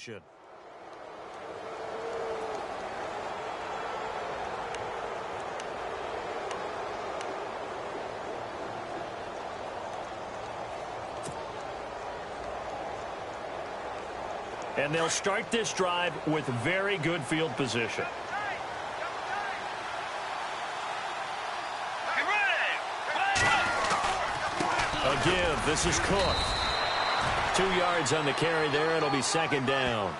action. And they'll start this drive with very good field position. A give. This is Cook. 2 yards on the carry there. It'll be second down.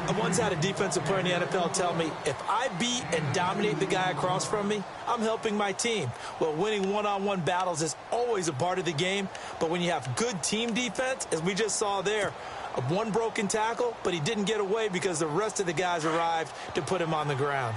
I once had a defensive player in the NFL tell me, if I beat and dominate the guy across from me, I'm helping my team. Well, winning one-on-one battles is always a part of the game, but when you have good team defense, as we just saw there, one broken tackle, but he didn't get away because the rest of the guys arrived to put him on the ground.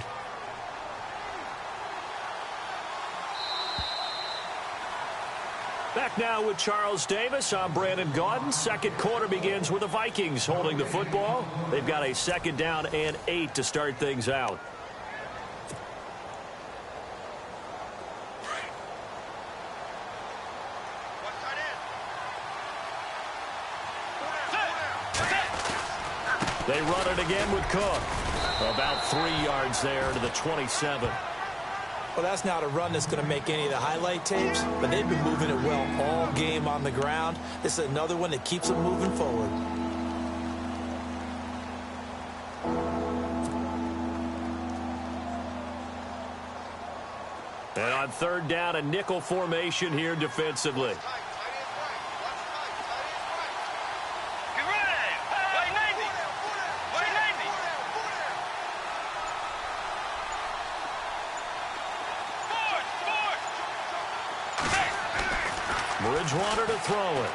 Back now with Charles Davis. I'm Brandon Gaudin. Second quarter begins with the Vikings holding the football. They've got a second down and 8 to start things out. They run it again with Cook. About 3 yards there to the 27. Well, that's not a run that's going to make any of the highlight tapes, but they've been moving it well all game on the ground. This is another one that keeps them moving forward. And on third down, a nickel formation here defensively. Bridgewater to throw it.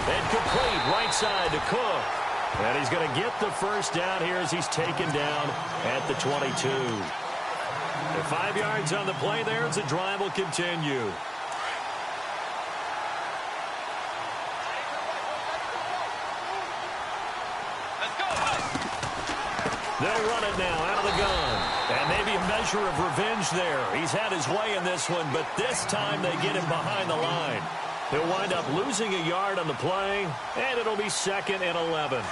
And complete right side to Cook. And he's going to get the first down here as he's taken down at the 22. And 5 yards on the play there as the drive will continue. They'll run it now out of the gun. And maybe a measure of revenge there. He's had his way in this one, but this time they get him behind the line. He'll wind up losing a yard on the play, and it'll be 2nd and 11.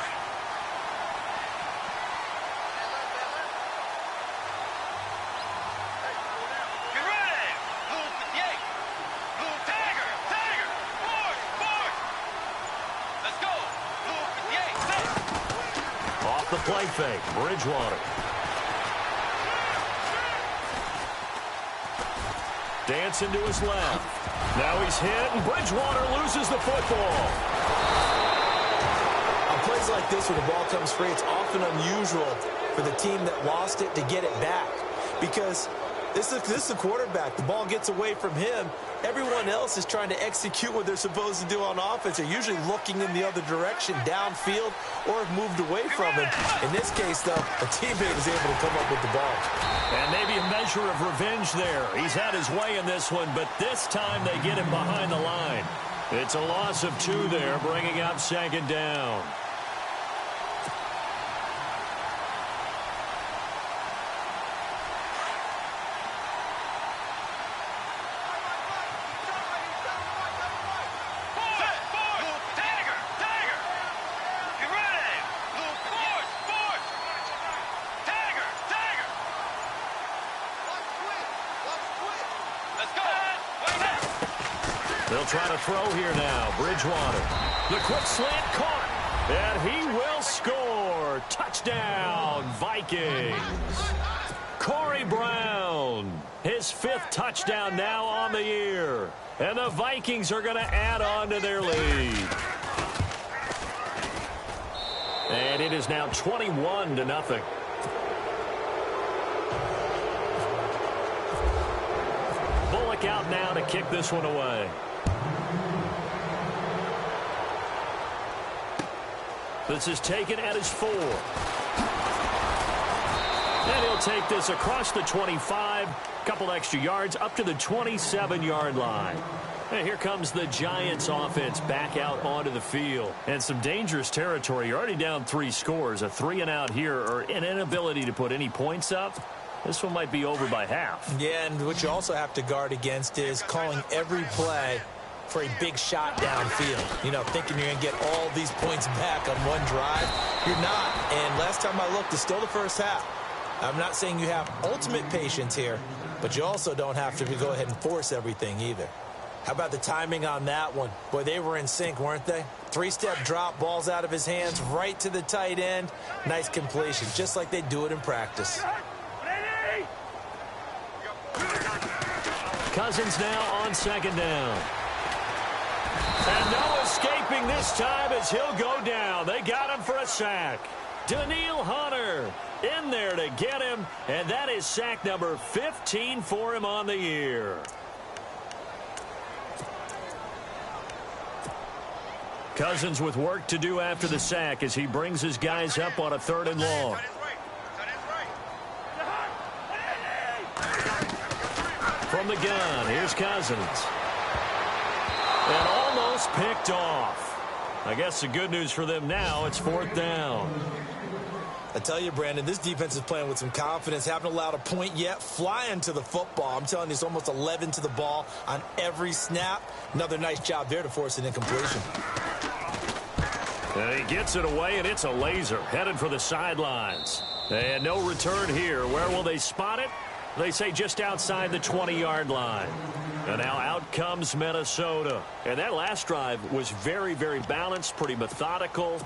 Off the play fake, Bridgewater. Dancing to his left. Now he's hit, and Bridgewater loses the football. On plays like this where the ball comes free, it's often unusual for the team that lost it to get it back. Because this is the quarterback. The ball gets away from him. Everyone else is trying to execute what they're supposed to do on offense. They're usually looking in the other direction, downfield, or have moved away from him. In this case, though, a teammate is able to come up with the ball. And maybe a measure of revenge there. He's had his way in this one, but this time they get him behind the line. It's a loss of 2 there, bringing up 2nd down. They'll try to throw here now. Bridgewater. The quick slant caught. And he will score. Touchdown, Vikings. Corey Brown. His 5th touchdown now on the year. And the Vikings are going to add on to their lead. And it is now 21-0. Bullock out now to kick this one away. This is taken at his 4. And he'll take this across the 25. Couple extra yards up to the 27-yard line. And here comes the Giants offense back out onto the field. And some dangerous territory. You're already down 3 scores. A 3-and-out here or an inability to put any points up. This one might be over by half. Yeah, and what you also have to guard against is calling every play for a big shot downfield. You know, thinking you're going to get all these points back on one drive. You're not. And last time I looked, it's still the first half. I'm not saying you have ultimate patience here, but you also don't have to go ahead and force everything either. How about the timing on that one? Boy, they were in sync, weren't they? Three-step drop, balls out of his hands, right to the tight end. Nice completion, just like they do it in practice. Cousins now on second down. And no escaping this time as he'll go down. They got him for a sack. Daniil Hunter in there to get him, and that is sack number 15 for him on the year. Cousins with work to do after the sack as he brings his guys up on a 3rd and long. From the gun, here's Cousins. And almost picked off. I guess the good news for them now, it's 4th down. I tell you, Brandon, this defense is playing with some confidence. Haven't allowed a point yet. Flying to the football. I'm telling you, it's almost 11 to the ball on every snap. Another nice job there to force an incompletion. And he gets it away, and it's a laser headed for the sidelines. And no return here. Where will they spot it? They say just outside the 20-yard line. And now out comes Minnesota. And that last drive was very, very balanced, pretty methodical.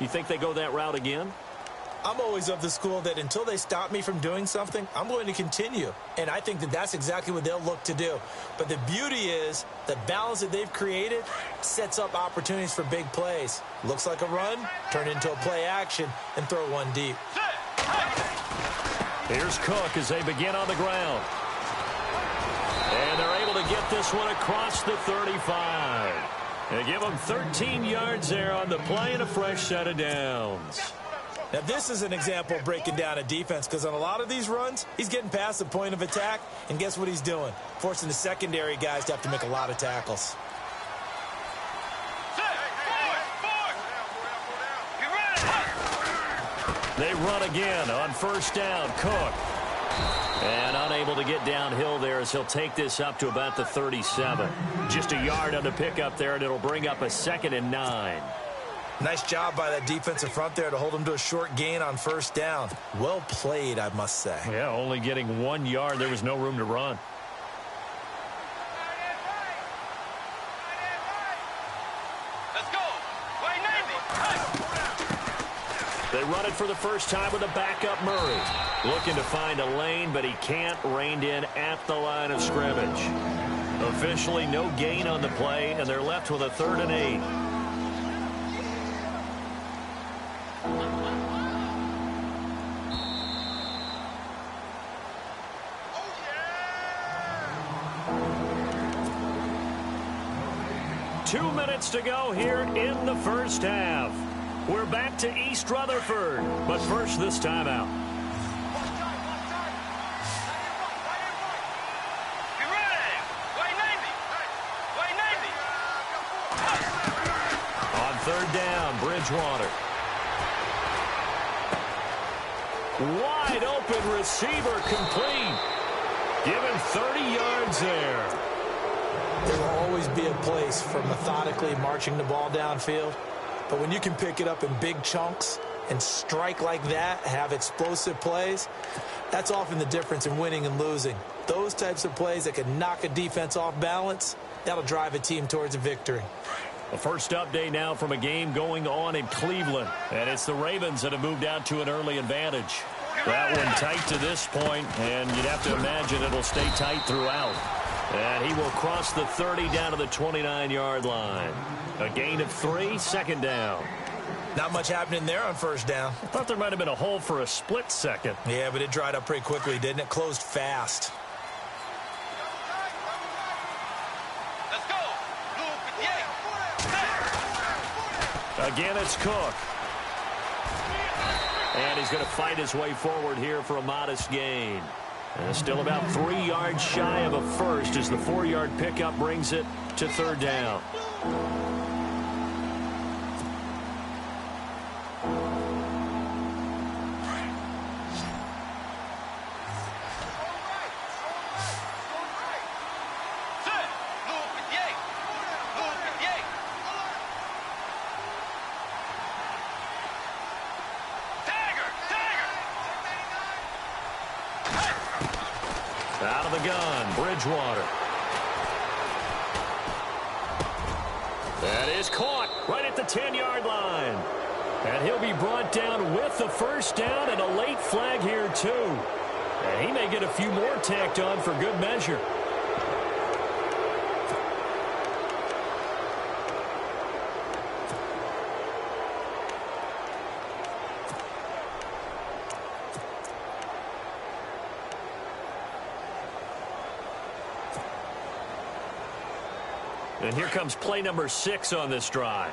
You think they go that route again? I'm always of the school that until they stop me from doing something, I'm going to continue. And I think that that's exactly what they'll look to do. But the beauty is the balance that they've created sets up opportunities for big plays. Looks like a run, turn it into a play action, and throw one deep. Here's Cook as they begin on the ground. And they're able to get this one across the 35. They give them 13 yards there on the play and a fresh set of downs. Now, this is an example of breaking down a defense because on a lot of these runs, he's getting past the point of attack, and guess what he's doing? Forcing the secondary guys to have to make a lot of tackles. They run again on 1st down. Cook. And unable to get downhill there as he'll take this up to about the 37. Just a yard on the pickup there, and it'll bring up a 2nd and 9. Nice job by that defensive front there to hold him to a short gain on 1st down. Well played, I must say. Yeah, only getting 1 yard. There was no room to run. Let's go. They run it for the first time with a backup Murray. Looking to find a lane, but he can't. Reined in at the line of scrimmage. Officially no gain on the play, and they're left with a 3rd and 8. Two minutes to go here in the first half. We're back to East Rutherford, but first this timeout. On 3rd down, Bridgewater. Wide open receiver complete. Given 30 yards there. There will always be a place for methodically marching the ball downfield. But when you can pick it up in big chunks and strike like that, have explosive plays, that's often the difference in winning and losing. Those types of plays that can knock a defense off balance, that'll drive a team towards a victory. A first update now from a game going on in Cleveland. And it's the Ravens that have moved out to an early advantage. That one tight to this point, and you'd have to imagine it'll stay tight throughout. And he will cross the 30 down to the 29-yard line. A gain of 3, 2nd down. Not much happening there on 1st down. I thought there might have been a hole for a split second. Yeah, but it dried up pretty quickly, didn't it? Closed fast. Let's go. Again, it's Cook. And he's going to fight his way forward here for a modest gain. And still about 3 yards shy of a first as the 4-yard pickup brings it to 3rd down. of the gun, Bridgewater. That is caught right at the 10-yard line. And he'll be brought down with the first down and a late flag here, too. And he may get a few more tacked on for good measure. And here comes play number 6 on this drive.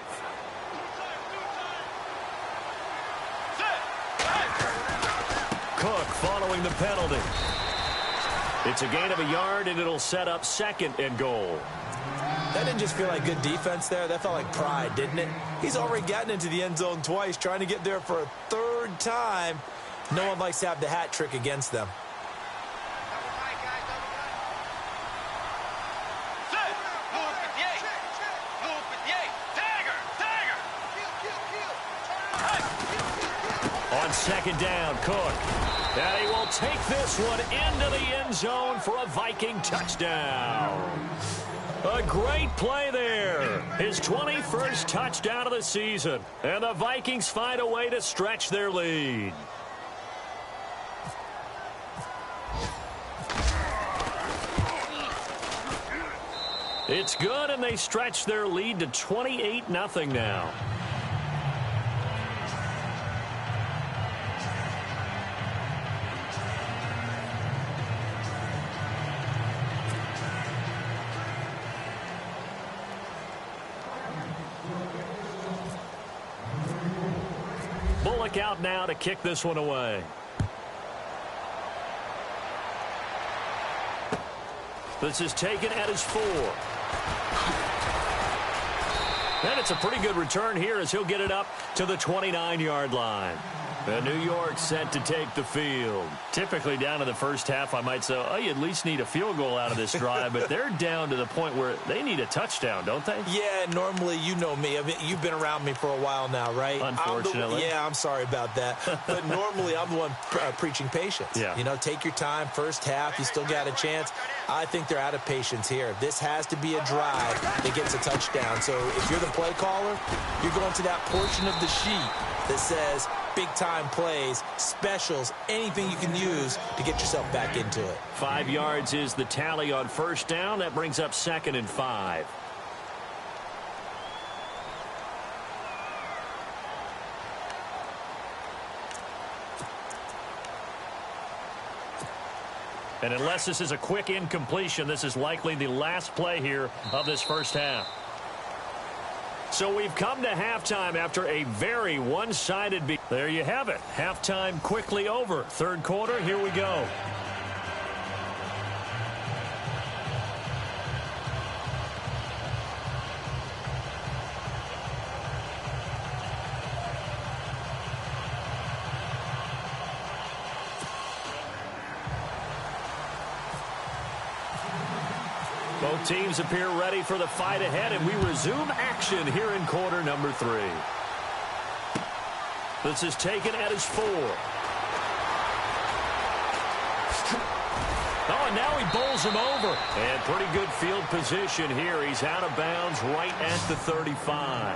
Cook following the penalty. It's a gain of a yard, and it'll set up 2nd and goal. That didn't just feel like good defense there. That felt like pride, didn't it? He's already gotten into the end zone twice, trying to get there for a 3rd time. No one likes to have the hat trick against them. On 2nd down, Cook. And he will take this one into the end zone for a Viking touchdown. A great play there. His 21st touchdown of the season. And the Vikings find a way to stretch their lead. It's good, and they stretch their lead to 28-0 now. Bullock out now to kick this one away. This is taken at his 4. And it's a pretty good return here as he'll get it up to the 29-yard line. And New York set to take the field. Typically down in the first half, I might say, oh, you at least need a field goal out of this drive. But they're down to the point where they need a touchdown, don't they? Yeah, normally, you know me. I mean, you've been around me for a while now, right? Unfortunately. I'm sorry about that. But normally, I'm the one preaching patience. Yeah. You know, take your time. First half, you still got a chance. I think they're out of patience here. This has to be a drive that gets a touchdown. So if you're the play caller, you're going to that portion of the sheet that says big-time plays, specials, anything you can use to get yourself back into it. 5 yards is the tally on first down. That brings up 2nd and 5. And unless this is a quick incompletion, this is likely the last play here of this first half. So we've come to halftime after a very one-sided beat. There you have it. Halftime quickly over. 3rd quarter, here we go. Both teams appear ready for the fight ahead, and we resume action here in quarter number 3. This is taken at his 4. Oh, and now he bowls him over. And pretty good field position here. He's out of bounds right at the 35.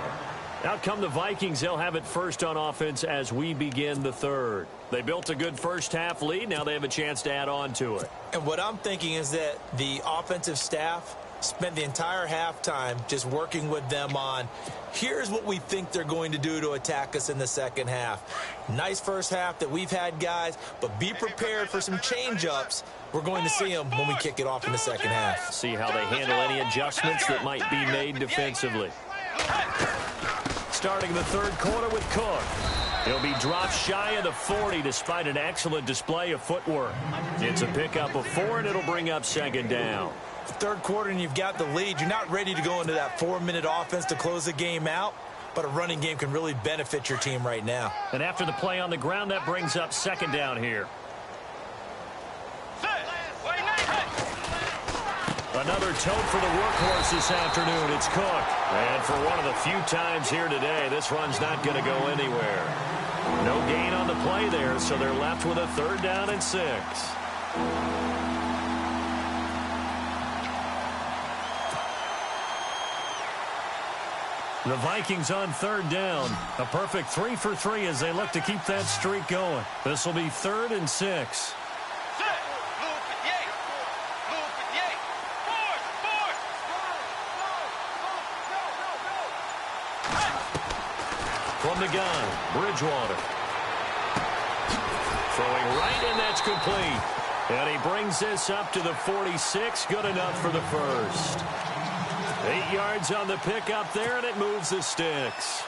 Out come the Vikings. They'll have it first on offense as we begin the 3rd. They built a good first-half lead. Now they have a chance to add on to it. And what I'm thinking is that the offensive staff spent the entire halftime just working with them on, here's what we think they're going to do to attack us in the second half. Nice first half that we've had, guys, but be prepared for some change-ups. We're going to see them when we kick it off in the second half. See how they handle any adjustments that might be made defensively. Starting the 3rd quarter with Cook. He'll be dropped shy of the 40 despite an excellent display of footwork. It's a pickup of 4, and it'll bring up 2nd down. 3rd quarter, and you've got the lead. You're not ready to go into that 4-minute offense to close the game out, but a running game can really benefit your team right now. And after the play on the ground, that brings up 2nd down here. Another tote for the workhorse this afternoon. It's Cook. And for one of the few times here today, this run's not going to go anywhere. No gain on the play there, so they're left with a 3rd down and 6. The Vikings on third down. A perfect 3 for 3 as they look to keep that streak going. This will be 3rd and 6. From the gun, Bridgewater. Throwing right, and that's complete. And he brings this up to the 46. Good enough for the first. 8 yards on the pickup there, and it moves the sticks.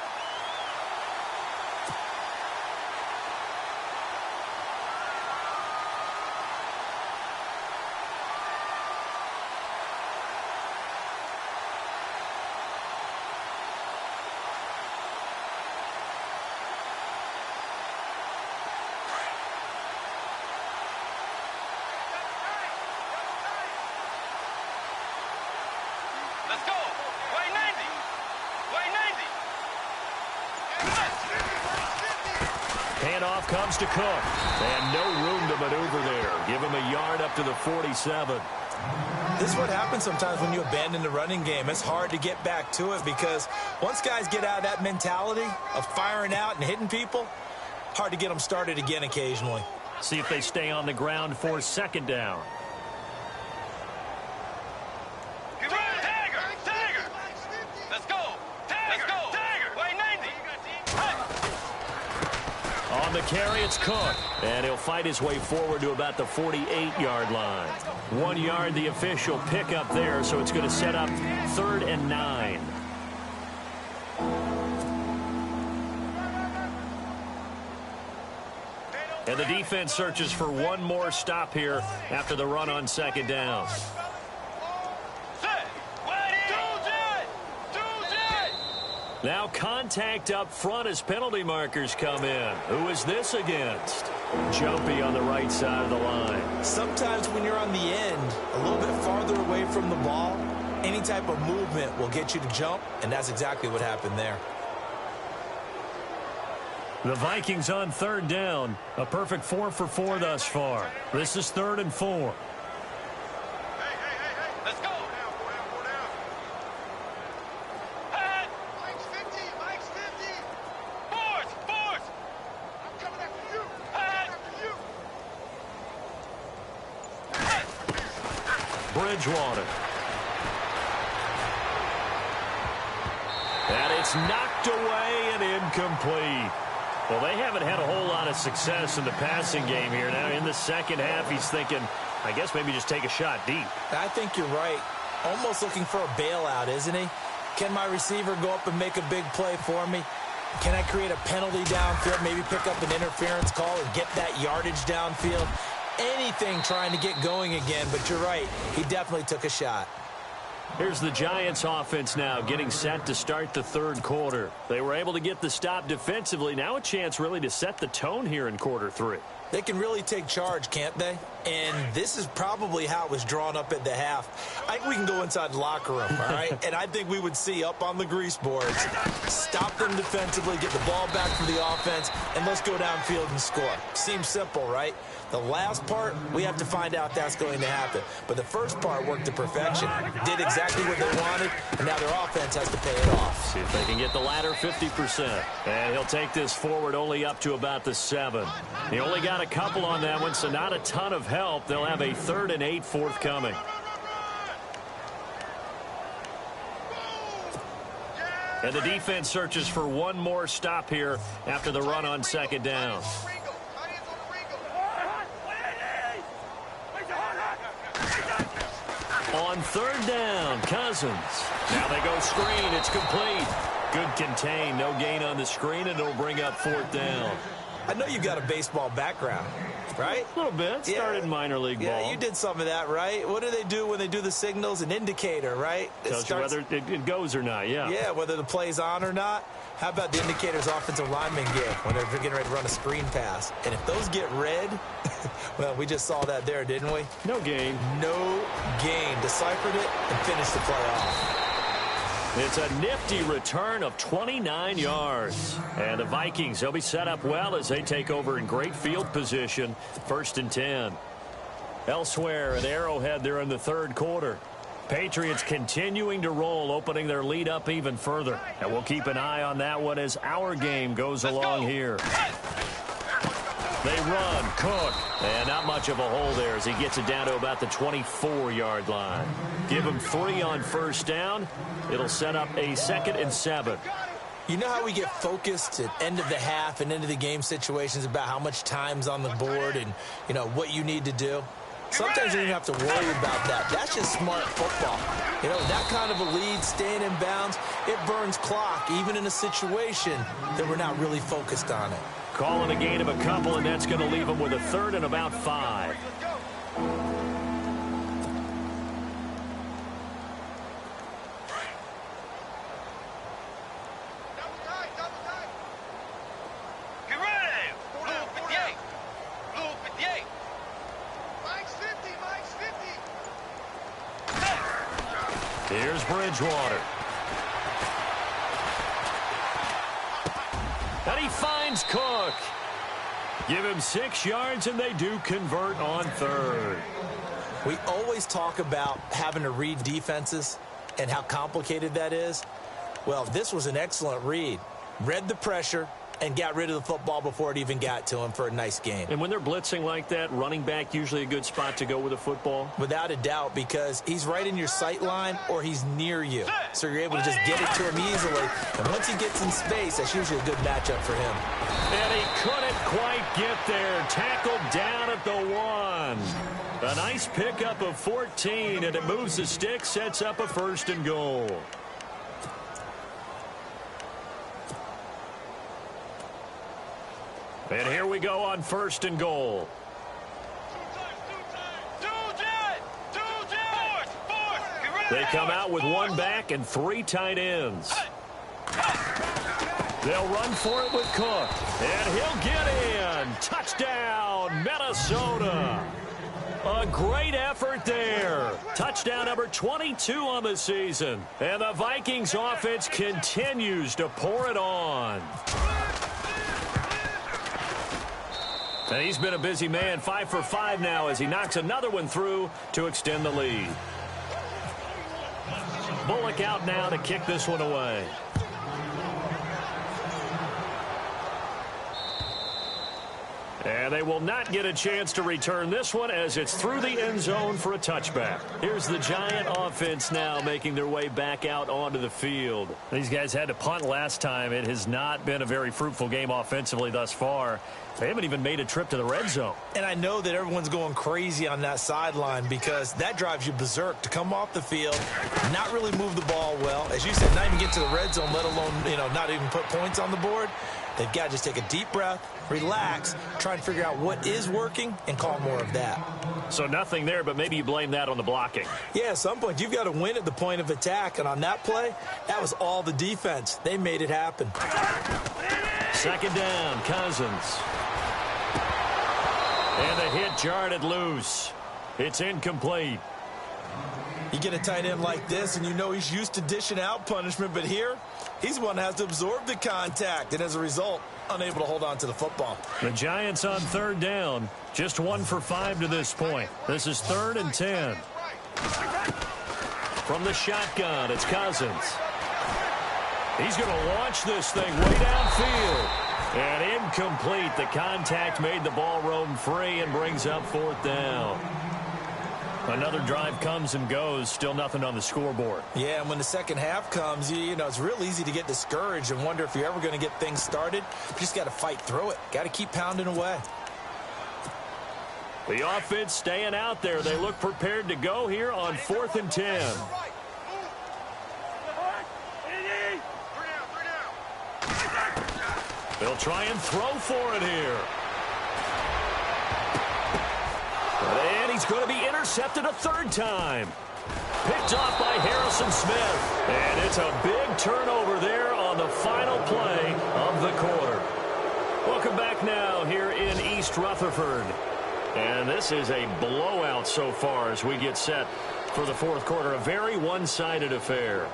Let's go. Way 90. Way 90. Handoff comes to Cook. And no room to maneuver there. Give him a yard up to the 47. This is what happens sometimes when you abandon the running game. It's hard to get back to it because once guys get out of that mentality of firing out and hitting people, hard to get them started again occasionally. See if they stay on the ground for 2nd down. On the carry, it's Cook. And he'll fight his way forward to about the 48-yard line. 1 yard, the official pickup there, so it's going to set up 3rd and 9. And the defense searches for one more stop here after the run on 2nd down. Now contact up front as penalty markers come in. Who is this against? Jumpy on the right side of the line. Sometimes when you're on the end, a little bit farther away from the ball, any type of movement will get you to jump, and that's exactly what happened there. The Vikings on 3rd down. A perfect 4 for 4 thus far. This is 3rd and 4. Let's go. Bridgewater. And it's knocked away and incomplete. Well, they haven't had a whole lot of success in the passing game here. Now, in the second half, he's thinking, I guess maybe just take a shot deep. I think you're right. Almost looking for a bailout, isn't he? Can my receiver go up and make a big play for me? Can I create a penalty downfield, maybe pick up an interference call and get that yardage downfield? Anything trying to get going again, but you're right. He definitely took a shot. Here's the Giants offense now getting set to start the 3rd quarter. They were able to get the stop defensively. Now a chance really to set the tone here in quarter 3. They can really take charge, can't they? And this is probably how it was drawn up at the half. I think we can go inside the locker room, all right? And I think we would see up on the grease boards, stop them defensively, get the ball back for the offense, and let's go downfield and score. Seems simple, right? The last part, we have to find out that's going to happen. But the first part worked to perfection. Did exactly what they wanted, and now their offense has to pay it off. See if they can get the latter 50%. And he'll take this forward only up to about the 7. He only got a couple on that one, so not a ton of help. They'll have a 3rd and 8 forthcoming. And the defense searches for one more stop here after the run on 2nd down. On 3rd down, Cousins. Now they go screen. It's complete. Good contain. No gain on the screen, and it'll bring up 4th down. I know you've got a baseball background, right? A little bit. Started minor league ball. Yeah, you did some of that, right? What do they do when they do the signals? An indicator, right? Tells you whether it goes or not, yeah. Yeah, whether the play's on or not. How about the indicators offensive linemen get when they're getting ready to run a screen pass? And if those get red, well, we just saw that there, didn't we? No gain. No gain. Deciphered it and finished the play off. It's a nifty return of 29 yards. And the Vikings, they'll be set up well as they take over in great field position. 1st and 10. Elsewhere at Arrowhead, they're in the 3rd quarter. Patriots continuing to roll, opening their lead up even further. And we'll keep an eye on that one as our game goes along here. They run, Cook, and not much of a hole there as he gets it down to about the 24-yard line. Give him 3 on first down. It'll set up a 2nd and 7. You know how we get focused at end of the half and into the game situations about how much time's on the board and, you know, what you need to do? Sometimes you don't have to worry about that. That's just smart football. You know, that kind of a lead, staying in bounds, it burns clock, even in a situation that we're not really focused on it. Calling a gain of a couple, and that's going to leave them with a 3rd and about 5. Get ready! Blue 58! Blue 58! Mike's 50! Mike's 50! Here's Bridgewater. And he finds Cook. Give him 6 yards, and they do convert on 3rd. We always talk about having to read defenses and how complicated that is. Well, this was an excellent read. Read the pressure and got rid of the football before it even got to him for a nice game. And when they're blitzing like that, running back usually a good spot to go with a football? Without a doubt, because he's right in your sight line or he's near you. So you're able to just get it to him easily. And once he gets in space, that's usually a good matchup for him. And he couldn't quite get there. Tackled down at the 1. A nice pickup of 14, and it moves the stick, sets up a 1st and goal. And here we go on 1st and goal. They come out with 1 back and 3 tight ends. They'll run for it with Cook. And he'll get in. Touchdown, Minnesota. A great effort there. Touchdown number 22 on the season. And the Vikings offense continues to pour it on. And he's been a busy man, 5 for 5 now as he knocks another one through to extend the lead. Bullock out now to kick this one away. And they will not get a chance to return this one as it's through the end zone for a touchback. Here's the Giant offense now making their way back out onto the field. These guys had to punt last time. It has not been a very fruitful game offensively thus far. They haven't even made a trip to the red zone. And I know that everyone's going crazy on that sideline because that drives you berserk to come off the field, not really move the ball well. As you said, not even get to the red zone, let alone, not even put points on the board. They've got to just take a deep breath, relax, try and figure out what is working, and call more of that. So nothing there, but maybe you blame that on the blocking. Yeah, at some point, you've got to win at the point of attack. And on that play, that was all the defense. They made it happen. 2nd down, Cousins. And the hit jarred it loose. It's incomplete. You get a tight end like this, and you know he's used to dishing out punishment, but here, he's the one that has to absorb the contact, and as a result, unable to hold on to the football. The Giants on 3rd down, just 1 for 5 to this point. This is 3rd and 10. From the shotgun, it's Cousins. He's going to launch this thing way downfield. And incomplete. The contact made the ball roam free and brings up 4th down. Another drive comes and goes. Still nothing on the scoreboard. Yeah, and when the second half comes, it's real easy to get discouraged and wonder if you're ever going to get things started. You just got to fight through it. Got to keep pounding away. The offense staying out there. They look prepared to go here on 4th and 10. They'll try and throw for it here. And he's going to be intercepted a 3rd time. Picked off by Harrison Smith. And it's a big turnover there on the final play of the quarter. Welcome back now here in East Rutherford. And this is a blowout so far as we get set for the 4th quarter. A very one-sided affair.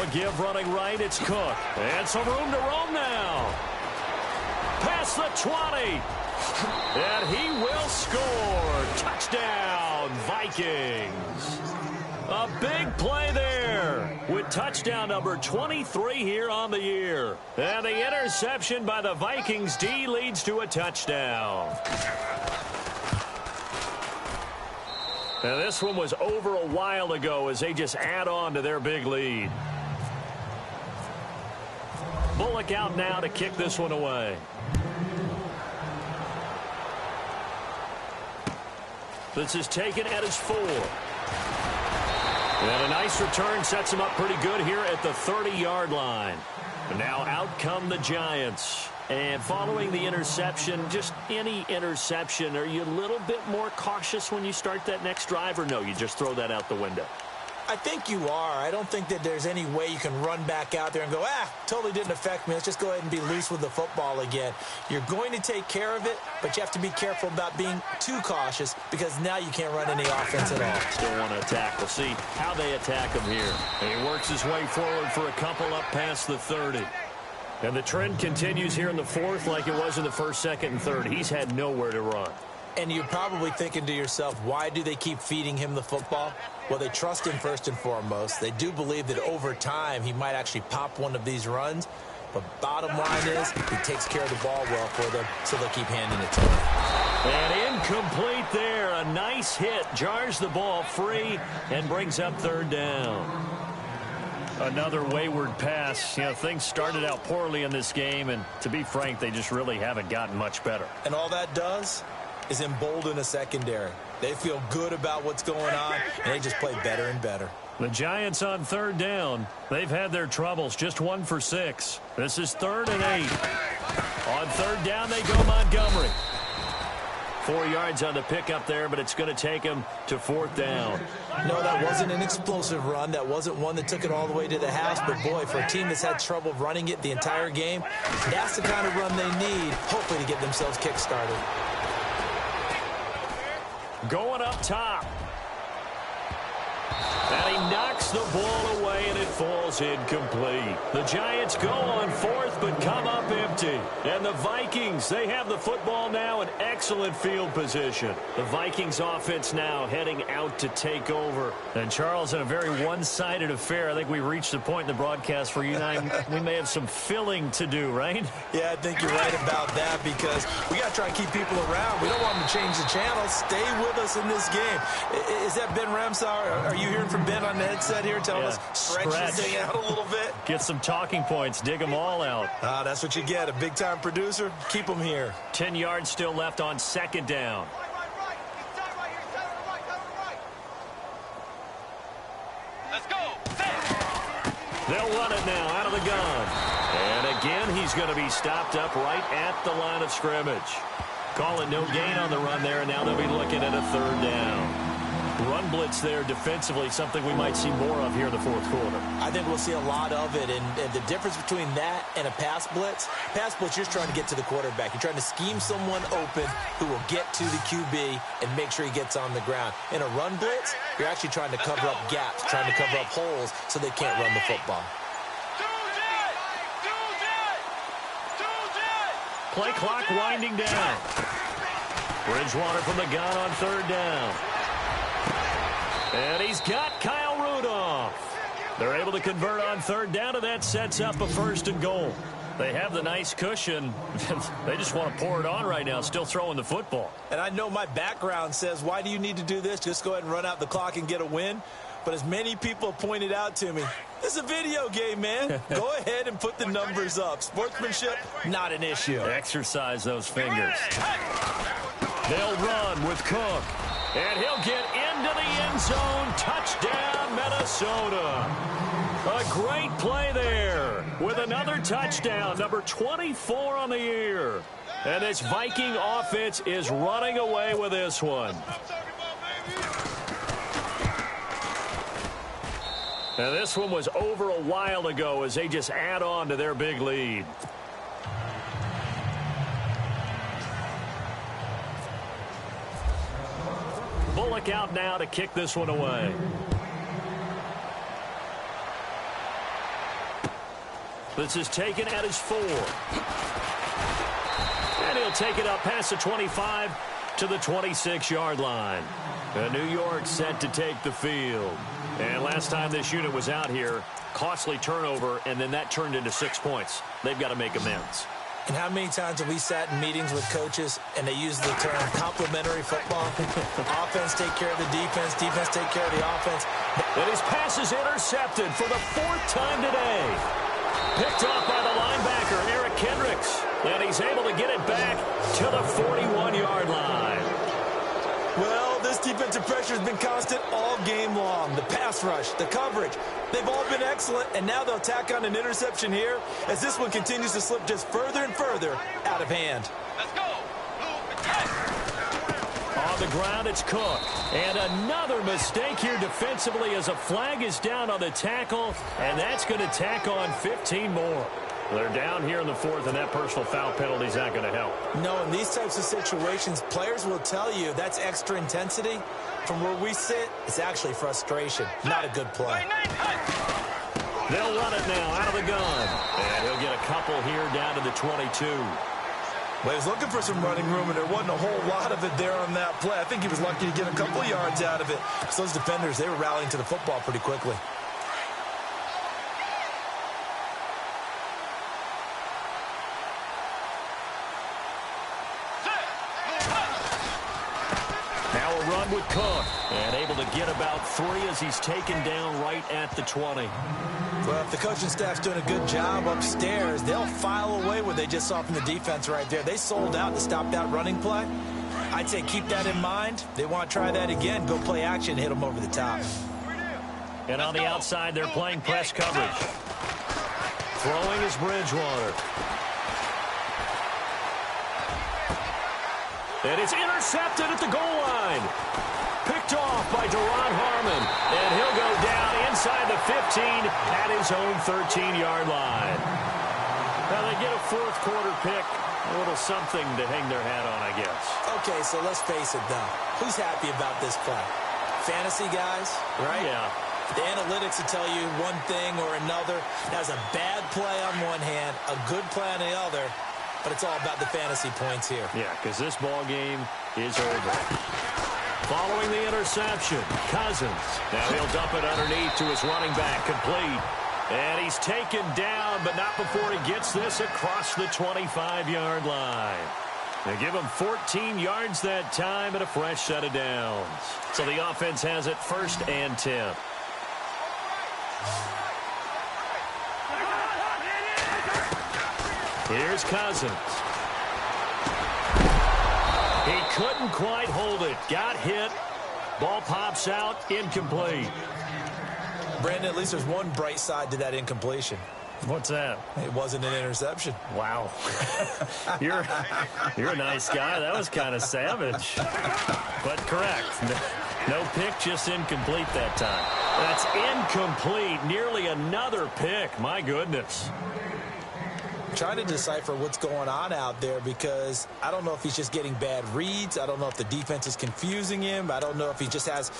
a give running right. It's Cook. And some room to roam now. Past the 20. And he will score. Touchdown, Vikings. A big play there with touchdown number 23 here on the year. And the interception by the Vikings D leads to a touchdown. Now this one was over a while ago as they just add on to their big lead. Bullock out now to kick this one away. This is taken at his 4. And a nice return sets him up pretty good here at the 30-yard line. And now out come the Giants. And following the interception, just any interception, are you a little bit more cautious when you start that next drive, or no, you just throw that out the window? I think you are. I don't think that there's any way you can run back out there and go, totally didn't affect me. Let's just go ahead and be loose with the football again. You're going to take care of it, but you have to be careful about being too cautious because now you can't run any offense at all. Still want to attack. We'll see how they attack him here. And he works his way forward for a couple up past the 30. And the trend continues here in the 4th like it was in the 1st, 2nd, and 3rd. He's had nowhere to run. And you're probably thinking to yourself, why do they keep feeding him the football? Well, they trust him first and foremost. They do believe that over time he might actually pop one of these runs. But bottom line is he takes care of the ball well for them, so they'll keep handing it to him. And incomplete there. A nice hit. Jars the ball free and brings up 3rd down. Another wayward pass. You know, things started out poorly in this game, and to be frank, they just really haven't gotten much better. And all that does is embolden a secondary. They feel good about what's going on, and they just play better and better. The Giants on 3rd down. They've had their troubles. Just 1 for 6. This is 3rd and 8. On 3rd down, they go Montgomery. 4 yards on the pickup there, but it's going to take him to 4th down. No, that wasn't an explosive run. That wasn't one that took it all the way to the house. But, boy, for a team that's had trouble running it the entire game, that's the kind of run they need, hopefully, to get themselves kick-started. Going up top. And he knocks the ball away, and it falls incomplete. The Giants go on 4th, but come up empty. And the Vikings, they have the football now in excellent field position. The Vikings offense now heading out to take over. And, Charles, in a very one-sided affair, I think we reached the point in the broadcast where you and I, we may have some filling to do, right? Yeah, I think you're right about that because we got to try and keep people around. We don't want them to change the channel. Stay with us in this game. Is that Ben Ramsauer? Are you hearing from Ben on the headset here telling us stretch this thing out a little bit? Get some talking points. Dig them all out. That's what you get. A big-time producer. Keep them here. 10 yards still left on 2nd down. Let's go. They'll run it now out of the gun. And again, he's going to be stopped up right at the line of scrimmage. Call it no gain on the run there, and now they'll be looking at a 3rd down. Run blitz there defensively, something we might see more of here in the 4th quarter. I think we'll see a lot of it, and the difference between that and a pass blitz, you're just trying to get to the quarterback. You're trying to scheme someone open who will get to the QB and make sure he gets on the ground. In a run blitz, you're actually trying to cover up gaps, trying to cover up holes so they can't run the football. Play clock winding down. Bridgewater from the gun on 3rd down. And he's got Kyle Rudolph. They're able to convert on 3rd down, and that sets up a 1st and goal. They have the nice cushion. They just want to pour it on right now, still throwing the football. And I know my background says, why do you need to do this? Just go ahead and run out the clock and get a win. But as many people pointed out to me, this is a video game, man. Go ahead and put the numbers up. Sportsmanship, not an issue. Exercise those fingers. They'll run with Cook. And he'll get into the end zone. Touchdown, Minnesota. A great play there with another touchdown, number 24 on the year. And this Viking offense is running away with this one. Now, this one was over a while ago as they just add on to their big lead. Bullock out now to kick this one away. This is taken at his 4. And he'll take it up past the 25 to the 26-yard line. New York set to take the field. And last time this unit was out here, costly turnover, and then that turned into 6 points. They've got to make amends. And how many times have we sat in meetings with coaches and they use the term complementary football? Offense take care of the defense, defense take care of the offense. And his pass is intercepted for the 4th time today. Picked off by the linebacker, Eric Kendricks. And he's able to get it back to the 41-yard line. Well, this defensive pressure has been constant all game long. The pass rush, the coverage, they've all been excellent, and now they'll tack on an interception here as this one continues to slip just further and further out of hand. Let's go. On the ground, it's Cook. And another mistake here defensively as a flag is down on the tackle, and that's going to tack on 15 more. They're down here in the 4th, and that personal foul penalty is not going to help. No, in these types of situations, players will tell you that's extra intensity. From where we sit, it's actually frustration, not a good play. They'll run it now out of the gun. And he'll get a couple here down to the 22. Well, he was looking for some running room, and there wasn't a whole lot of it there on that play. I think he was lucky to get a couple yards out of it. Because those defenders, they were rallying to the football pretty quickly. Run with Cook, and able to get about 3 as he's taken down right at the 20. Well, if the coaching staff's doing a good job upstairs, they'll file away what they just saw from the defense right there. They sold out to stop that running play. I'd say keep that in mind. They want to try that again. Go play action, hit them over the top. And on the outside, they're playing press coverage. Throwing is Bridgewater. And it's intercepted at the goal line. Picked off by Deron Harmon. And he'll go down inside the 15 at his own 13-yard line. Now they get a 4th quarter pick. A little something to hang their hat on, I guess. Okay, so let's face it, though. Who's happy about this play? Fantasy guys, right? Yeah. The analytics will tell you one thing or another. That's a bad play on one hand, a good play on the other. But it's all about the fantasy points here. Yeah, because this ball game is over. Following the interception, Cousins. Now he'll dump it underneath to his running back, complete. And he's taken down, but not before he gets this across the 25-yard line. They give him 14 yards that time and a fresh set of downs. So the offense has it 1st and 10. Here's Cousins. He couldn't quite hold it. Got hit. Ball pops out. Incomplete. Brandon, at least there's one bright side to that incompletion. What's that? It wasn't an interception. Wow. You're a nice guy. That was kind of savage. But correct. No pick, just incomplete that time. That's incomplete. Nearly another pick. My goodness. Trying to decipher what's going on out there because I don't know if he's just getting bad reads. I don't know if the defense is confusing him. I don't know if he just has,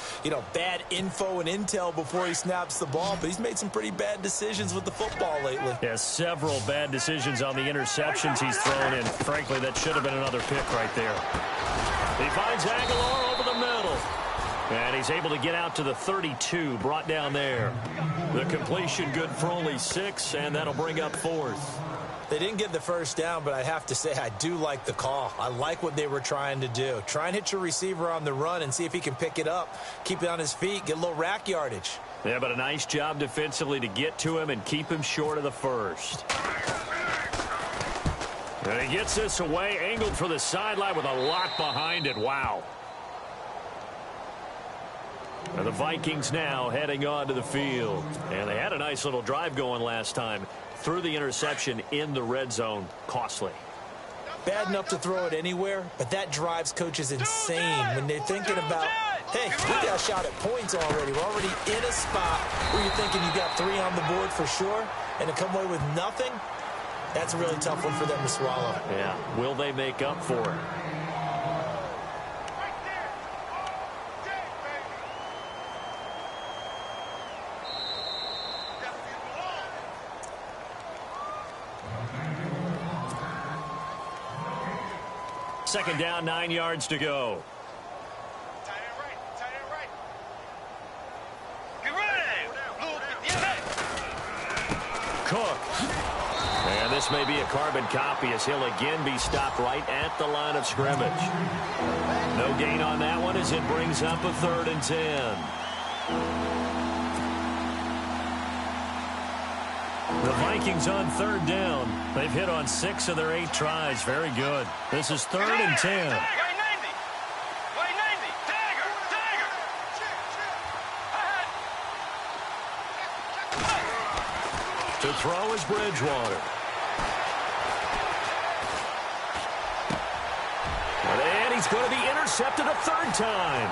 bad info and intel before he snaps the ball. But he's made some pretty bad decisions with the football lately. Yeah, several bad decisions on the interceptions he's thrown in. Frankly, that should have been another pick right there. He finds Aguilar over the middle. And he's able to get out to the 32, brought down there. The completion good for only 6, and that'll bring up 4th. They didn't get the first down, but I have to say I do like the call. I like what they were trying to do. Try and hit your receiver on the run and see if he can pick it up, keep it on his feet, get a little rack yardage. Yeah, but a nice job defensively to get to him and keep him short of the first. And he gets this away, angled for the sideline with a lot behind it. Wow. And the Vikings now heading onto the field. And they had a nice little drive going last time. Threw the interception in the red zone. Costly. Bad enough to throw it anywhere, but that drives coaches insane when they're thinking about, hey, we got a shot at points already. We're already in a spot where you're thinking you got 3 on the board for sure, and to come away with nothing, that's a really tough one for them to swallow. Yeah. Will they make up for it? Second down, 9 yards to go. Tight end right. Tight end right. Get ready. Cook. And this may be a carbon copy as he'll again be stopped right at the line of scrimmage. No gain on that one as it brings up a 3rd and 10. The Vikings on 3rd down. They've hit on 6 of their 8 tries. Very good. This is 3rd and 10. To throw is Bridgewater. And he's going to be intercepted a 3rd time.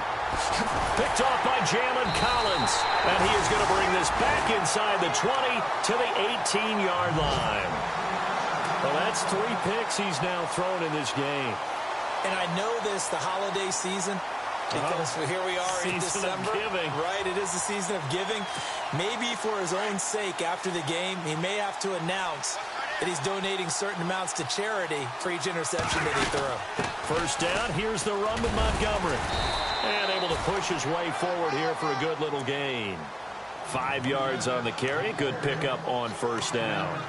Picked off by Jalen Collins. And he is going to bring this back inside the 20 to the 18-yard line. Well, that's 3 picks he's now thrown in this game. And I know this, the holiday season, because here we are in December. Right, it is the season of giving. Maybe for his own sake after the game, he may have to announce that he's donating certain amounts to charity for each interception that he threw. 1st down, here's the run with Montgomery. And able to push his way forward here for a good little gain. 5 yards on the carry. Good pickup on 1st down.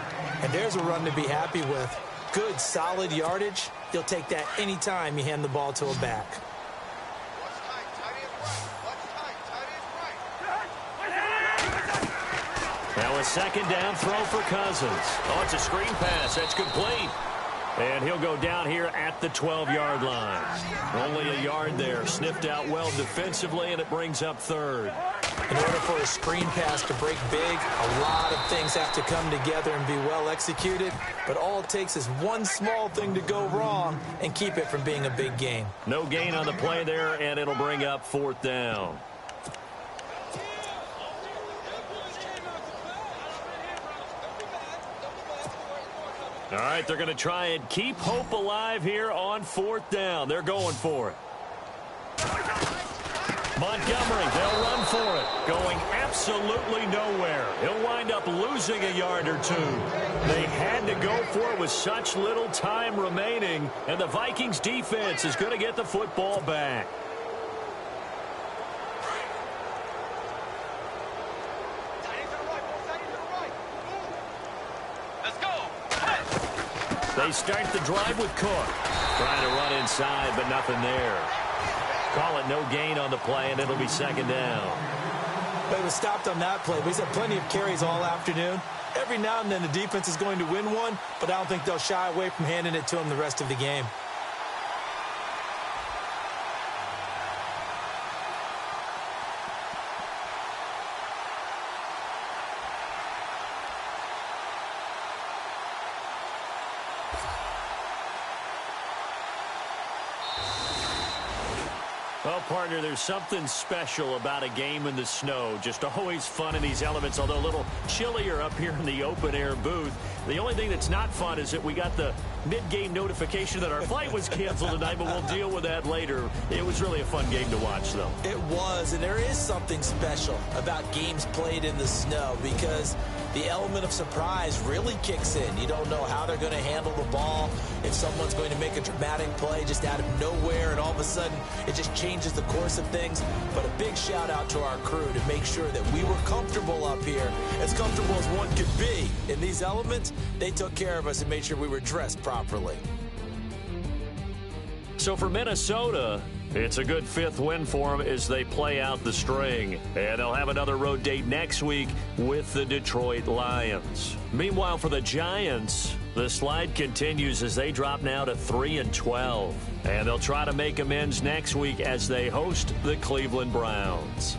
And there's a run to be happy with. Good, solid yardage. You'll take that anytime you hand the ball to a back. Now a 2nd down throw for Cousins. Oh, it's a screen pass. That's complete. And he'll go down here at the 12-yard line. Only a yard there. Sniffed out well defensively, and it brings up 3rd. In order for a screen pass to break big, a lot of things have to come together and be well executed. But all it takes is one small thing to go wrong and keep it from being a big gain. No gain on the play there, and it'll bring up 4th down. All right, they're going to try and keep hope alive here on 4th down. They're going for it. Montgomery, they'll run for it. Going absolutely nowhere. He'll wind up losing a yard or 2. They had to go for it with such little time remaining, and the Vikings defense is going to get the football back. They start the drive with Cook. Trying to run inside, but nothing there. Call it no gain on the play, and it'll be 2nd down. But it was stopped on that play. But he's had plenty of carries all afternoon. Every now and then the defense is going to win one, but I don't think they'll shy away from handing it to him the rest of the game. Well, partner, there's something special about a game in the snow. Just always fun in these elements, although a little chillier up here in the open-air booth. The only thing that's not fun is that we got the mid-game notification that our flight was canceled tonight, but we'll deal with that later. It was really a fun game to watch, though. It was, and there is something special about games played in the snow because the element of surprise really kicks in. You don't know how they're going to handle the ball, if someone's going to make a dramatic play just out of nowhere, and all of a sudden it just changes the course of things. But a big shout out to our crew to make sure that we were comfortable up here, as comfortable as one could be. In these elements, they took care of us and made sure we were dressed properly. So for Minnesota, it's a good 5th win for them as they play out the string. And they'll have another road date next week with the Detroit Lions. Meanwhile, for the Giants, the slide continues as they drop now to 3-12. And they'll try to make amends next week as they host the Cleveland Browns.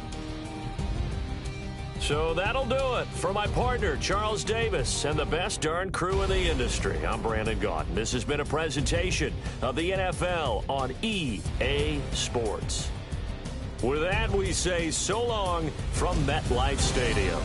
So that'll do it. For my partner, Charles Davis, and the best darn crew in the industry, I'm Brandon Gaudin. This has been a presentation of the NFL on EA Sports. With that, we say so long from MetLife Stadium.